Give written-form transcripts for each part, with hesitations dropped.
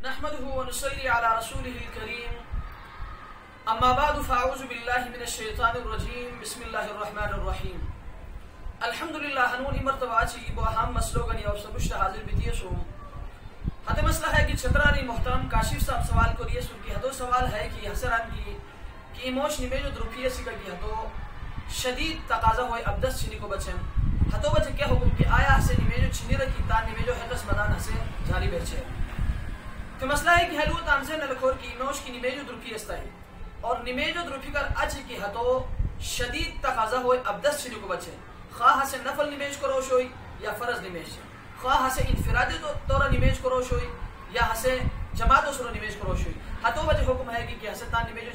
नहमदुहु व नुसल्ली अला रसूलिहिल करीम अम्मा बादु फ़अऊज़ु बिल्लाहि मिनश शैतानिर रजीम बिस्मिल्लाहिर रहमानिर रहीम अल्हम्दुलिल्लाह हनूनी मर्तबा ची बो हम मसलोगनी और सबुश हाजिर बिदिए सो हते मसला है कि छतरानी मोहतरम काशिफ साहब सवाल को लिए सुन की हदो सवाल है कि हसरान की इमोश निमे जो द्रुफिय सिका की हदो शदीद तकाजा होय अबदस छिनी को बचन हतो बचे क्या हुकुम कि आया हसे निमे जो छिनी रखी तान निमे जो हदस मदान हसे जारी बेचे तो मसला है कि हलू तानसे नलखोर की इमोश की निमे जो द्रुफिय अस्ताई और निमे जो द्रुफी कर अज की हतो शदीद तकाजा होय अबदस छिनी को बचे खा हसे नफल निमेज करो शोई या फर्ज निमेज खा हसे इनफिरादी तो तोरा निमेज करो शोई या हसे जमात सुर निमेज करो शोई हतो वजह हुक्म है कि हसे तान निमेजो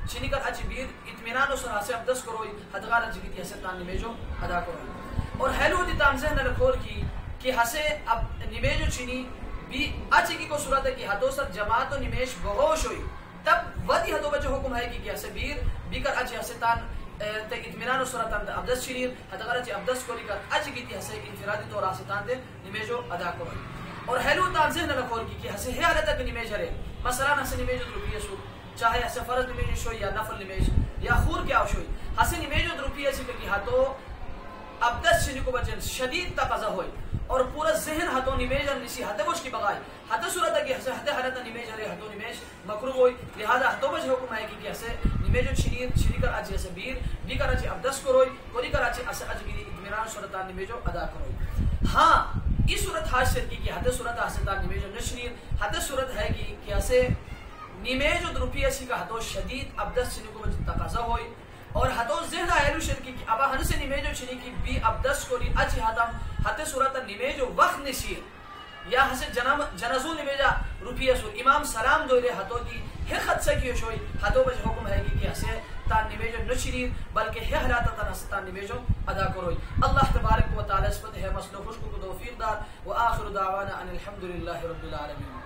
छिनी कर अच बीर इत्मीनान सुर हसे अबदस करो हदगार अच की हसे तान निमेजो अदा करो और हेलो दी तानसे नलखोर की कि हसे अब निमेजो छिनी बी अच की को सूरत है कि हतो सर जमात निमेज बगोश हुई तब वदी हतो वजह हुक्म है कि हसे बीर बीकर अच हसे तान ते इत्मीनान सुरत अंत अबदस छिनीर हदगार अच अबदस कोरी कर अच की हसे इनफिरादी तो रासे तान दे निमेजो अदा करो और हेलो तानसे नलखोर की कि हसे हे हालत तक निमेज हरे मसलन हसे निमेजो द्रुपिय सु चाहे हसे फर्ज निमेज शो या नफल निमेज या खूर क्या शो हसे निमेजो द्रुपिय से कि हातो अबदस छिनी को बचन शदीद तकाजा होय और पूरा जहन हतो निमेज निसी हते बोश की बगाई हते सूरत है कि हसे हते हालत निमेज हरे हतो निमेज मकरूह होय लिहाजा हतो बज हुक्म है कि हसे निमेजो छिनी कर आज से बी कर आज अबदस करोय कोरी कर आज अस आज की इत्मीनान सूरत निमेजो अदा करोय हां इस सूरत हासिल की हते सूरत हासिल निमेजो नशरीर हते सूरत है कि हसे निमेजो द्रुपिय सी का हतो शदीद अबदस छिनी को तकाजा होय और हतो ज़हन आयलु शर्की की अब हन से निमेजो छिनी की बी अबदस कोरी अच हतम हते सूरत निमेजो वक्त नसीर या हसे जनजू निमेजा रुपिया सु इमाम सलाम दोरे हतो की हे खत से की शोई हतो बज हुक्म है कि हसे ता निमेजो नशरीर बल्कि हे हलात ता निमेजो अदा करोई अल्लाह तबारक व तआला इस पर है मसलो खुश को तौफीक दार व आखिर दावाना अनिल हम्दुलिल्लाहि रब्बिल आलमीन।